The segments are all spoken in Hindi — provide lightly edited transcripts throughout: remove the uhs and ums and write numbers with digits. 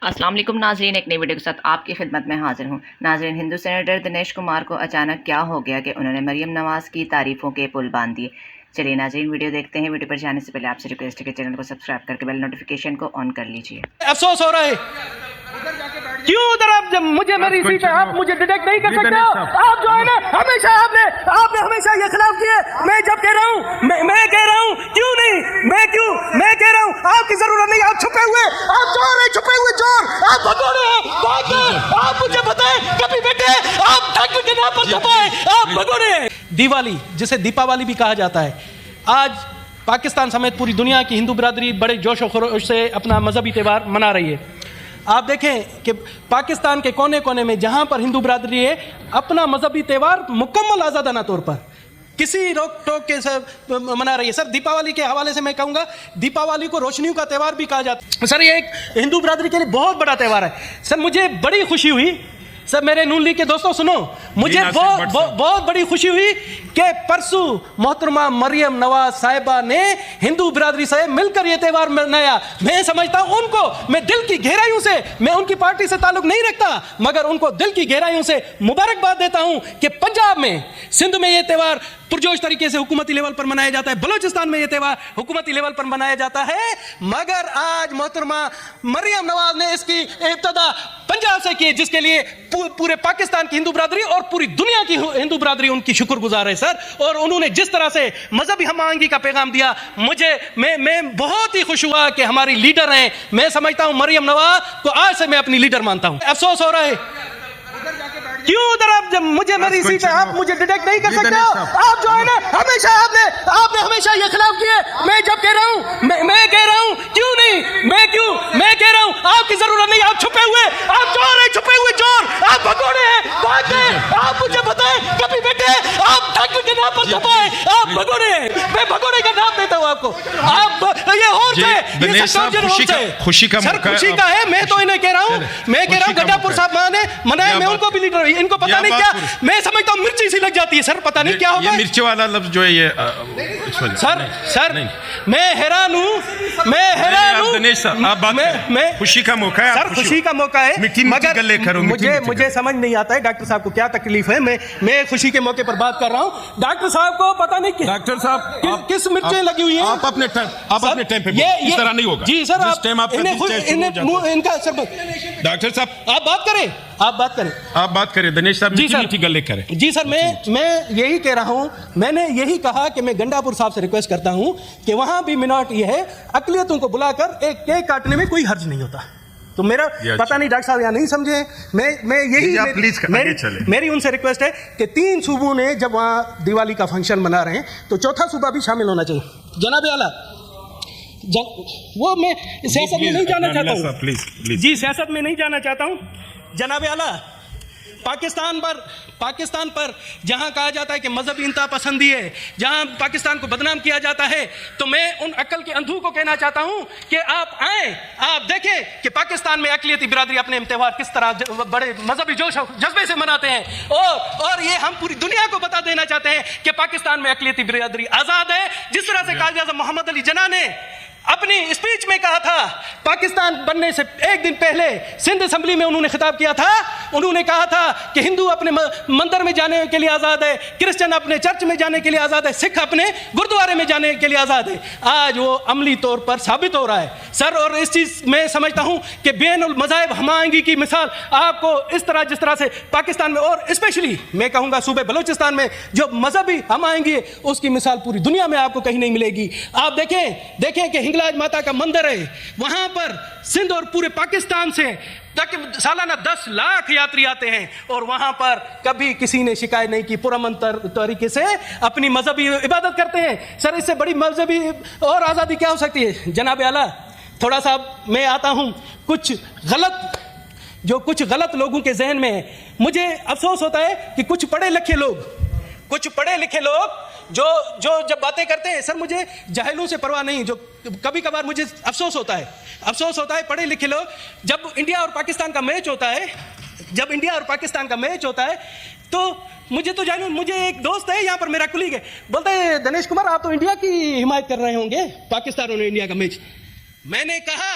अस्सलाम वालेकुम नाज़रीन, एक नई वीडियो के साथ आपकी खिदमत में हाजिर हूँ। नाज़रीन, हिंदू सेनेटर दिनेश कुमार को अचानक क्या हो गया कि उन्होंने मरियम नवाज़ की तारीफ़ों के पुल बांध दिए। चलिए नाज़रीन, वीडियो देखते हैं। वीडियो पर जाने से पहले आपसे रिक्वेस्ट है कि चैनल को सब्सक्राइब करके बेल नोटिफिकेशन को ऑन कर लीजिए। अफसोस हो रहा है क्यों उधर आप जब मुझे मेरी सीट है आप मुझे डिटेक्ट नहीं कर सकते हो। आप जो है ना हमेशा आपने हमेशा ये खिलाफ किए। मैं जब कह रहा हूँ मैं कह रहा हूँ क्यों नहीं मैं कह रहा हूँ आपकी जरूरत नहीं। आप छुपे हुए आप चोर है, छुपे हुए चोर आप भगोड़े हैं। आप मुझे बताएं कभी बेटे आप ढंग के नाम पर छुपाए आप भगोड़े हैं। दिवाली जिसे दीपावली भी कहा जाता है, आज पाकिस्तान समेत पूरी दुनिया की हिंदू बिरादरी बड़े जोश और खरोश से अपना मजहबी त्यौहार मना रही है। आप देखें कि पाकिस्तान के कोने कोने में जहां पर हिंदू बिरादरी है अपना मजहबी त्यौहार मुकम्मल आज़ादाना तौर पर किसी रोक टोक के सर मना रही है। सर दीपावली के हवाले से मैं कहूँगा दीपावली को रोशनियों का त्यौहार भी कहा जाता है। सर ये एक हिंदू बिरादरी के लिए बहुत बड़ा त्यौहार है। सर मुझे बड़ी खुशी हुई, सर मेरे नून लीग के दोस्तों सुनो, मुझे बहुत बड़ी खुशी हुई कि परसों मोहतरमा मरियम नवाज साहिबा ने हिंदू बिरादरी से मिलकर यह त्यौहार मनाया। मैं समझता हूं उनको, मैं दिल की गहराइयों से, मैं उनकी पार्टी से ताल्लुक नहीं रखता मगर उनको दिल की गहराइयों से मुबारकबाद देता हूं कि पंजाब में, सिंध में यह त्यौहार पुरजोश तरीके से हुकूमती लेवल पर मनाया जाता है, बलोचिस्तान में यह त्यौहार हुकूमती लेवल पर मनाया जाता है। मगर आज मोहतरमा मरियम नवाज ने इसकी इब्तिदा पंजाब से की, जिसके लिए पूरे पाकिस्तान की हिंदू बिरादरी और पूरी दुनिया की हिंदू बिरादरी उनकी शुक्रगुजार है सर। और उन्होंने जिस तरह से मजहबी हम आहंगी का पैगाम दिया, मैं बहुत ही खुश हुआ कि हमारी लीडर हैं। मैं समझता हूं मरियम नवाज को आज से मैं अपनी लीडर मानता हूं। अफसोस हो रहा है क्यों उधर आप जब मुझे मेरी सीट है आप मुझे डिटेक्ट नहीं कर सकते हो। आप जो है ना हमेशा आपने हमेशा ये खिलाफ किए। मैं जब कह रहा हूँ मैं कह रहा हूँ क्यों नहीं मैं कह रहा हूँ आपकी जरूरत नहीं। आप छुपे हुए आप चोर है, छुपे हुए चोर आप भगोड़े हैं। आप मुझे बताएं कभी बेटे आप ढंग के नाम पर छुपाए आप भगोड़े हैं। मैं भगोड़े का नाम देता हूँ आपको। आप ये और खुशी का है। मैं तो इन्हें कह रहा हूँ, मैं कह रहा हूँ गड्ढापुर साहब ने मनाया, मैं उनको भी लीडर, इनको पता नहीं क्या, मैं समझता हूँ मिर्ची सी लग जाती है सर, पता नहीं क्या होगा। ये मिर्ची वाला लफ्ज जो है ये सर मैं हैरान हूँ दिनेश साहब, आप बात करें। खुशी का मौका है सर, खुशी का मौका है मगर मुझे समझ नहीं आता है डॉक्टर साहब को क्या तकलीफ है। मैं खुशी के मौके पर बात कर रहा हूँ। डॉक्टर साहब को पता नहीं क्या, डॉक्टर साहब किस मिर्चें लगी हुई हैं। आप अपने टाइम पे इस तरह नहीं होगा जी सर। इनका सर डॉक्टर साहब आप बात करें दिनेश साहब मीठी गले करें। जी सर, मैं यही कह रहा हूं, मैंने यही कहा कि मैं गंडापुर साहब से रिक्वेस्ट करता हूं कि वहां भी मिनॉरिटी है, अकलियतों को बुलाकर एक केक काटने में कोई हर्ज नहीं होता। तो मेरा पता नहीं डॉक्टर साहब यहाँ नहीं समझे, मैं यही मेरी उनसे रिक्वेस्ट है कि 3 सूबों ने जब वहाँ दिवाली का फंक्शन मना रहे हैं तो चौथा सूबा भी शामिल होना चाहिए। जनाब आला वो मैं सियासत में नहीं जाना चाहता हूँ जी, सियासत में नहीं जाना चाहता हूँ जनाब आला। पाकिस्तान पर जहां कहा जाता है कि मजहबी इंतहा पसंदी है, जहां पाकिस्तान को बदनाम किया जाता है, तो मैं उन अक्ल के अंधों को कहना चाहता हूं कि आप आए, आप देखें कि पाकिस्तान में अकलियती बिरादरी अपने त्योहार किस तरह बड़े मजहबी जोश और जज्बे से मनाते हैं। और ये हम पूरी दुनिया को बता देना चाहते हैं कि पाकिस्तान में अकलियती बिरादरी आज़ाद है। जिस तरह से कायद आज़म मोहम्मद अली जिन्ना ने अपनी स्पीच में कहा था, पाकिस्तान बनने से एक दिन पहले सिंध असेंबली में उन्होंने खिताब किया था, उन्होंने कहा था कि हिंदू अपने मंदिर में जाने के लिए आज़ाद है, क्रिश्चियन अपने चर्च में जाने के लिए आज़ाद है, सिख अपने गुरुद्वारे में जाने के लिए आज़ाद है। आज वो अमली तौर पर साबित हो रहा है सर। और इस चीज़ में समझता हूँ कि बेनुल मज़ाहिब हम आहंगी की मिसाल आपको इस तरह जिस तरह से पाकिस्तान में और स्पेशली मैं कहूँगा सूबे बलोचिस्तान में जो मजहबी हम आहंगी है उसकी मिसाल पूरी दुनिया में आपको कहीं नहीं मिलेगी। आप देखें कि हिंगलाज माता का मंदिर है, वहां पर सिंध और पूरे पाकिस्तान से सालाना 10 लाख यात्री आते हैं और वहां पर कभी किसी ने शिकायत नहीं की, पुरअमन तरीके से अपनी मजहबी इबादत करते हैं। सर इससे बड़ी मजहबी और आज़ादी क्या हो सकती है जनाब आला। थोड़ा सा मैं आता हूं कुछ गलत लोगों के जहन में है। मुझे अफसोस होता है कि कुछ पढ़े लिखे लोग जो जब बातें करते हैं सर, मुझे जाहिलों से परवाह नहीं। जो कभी कभार मुझे अफसोस होता है पढ़े लिखे लोग, जब इंडिया और पाकिस्तान का मैच होता है तो मुझे एक दोस्त है यहाँ पर, मेरा कुलीग है, बोलता है दिनेश कुमार आप तो इंडिया की हिमायत कर रहे होंगे, पाकिस्तान और इंडिया का मैच। मैंने कहा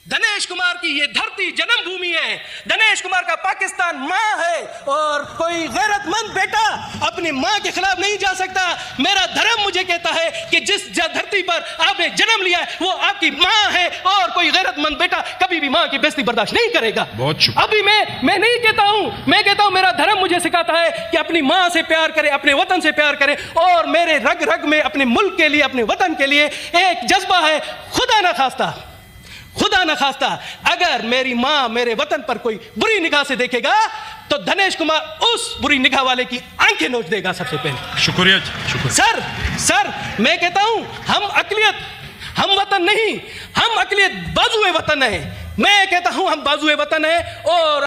दिनेश कुमार की ये धरती आपकी जन्मभूमि है, धनेश कुमार का पाकिस्तान माँ है, और कोई गैरतमंद बेटा अपनी माँ के खिलाफ नहीं जा सकता। मेरा धर्म मुझे कहता है कि जिस धरती पर आपने जन्म लिया है वो आपकी माँ है, और कोई गैरतमंद बेटा कभी भी माँ की बेइज्जती बर्दाश्त नहीं करेगा। बहुत शुक्रिया। अभी मैं नहीं कहता हूं, मैं कहता हूं मेरा धर्म मुझे सिखाता है कि अपनी माँ से प्यार करें, अपने वतन से प्यार करें, और मेरे रग रग में अपने मुल्क के लिए, अपने वतन के लिए एक जज्बा है। खुदा न खास्ता अगर मेरी माँ मेरे वतन पर कोई बुरी निगाह से देखेगा तो धनेश कुमार उस बुरी निगाह वाले की आंखें नोच देगा सबसे पहले। शुक्रिया, शुक्रिया। सर मैं कहता हूं हम अकलियत, हम वतन नहीं, हम अकलियत बाजुए वतन है। मैं कहता हूं हम बाजुए वतन है, और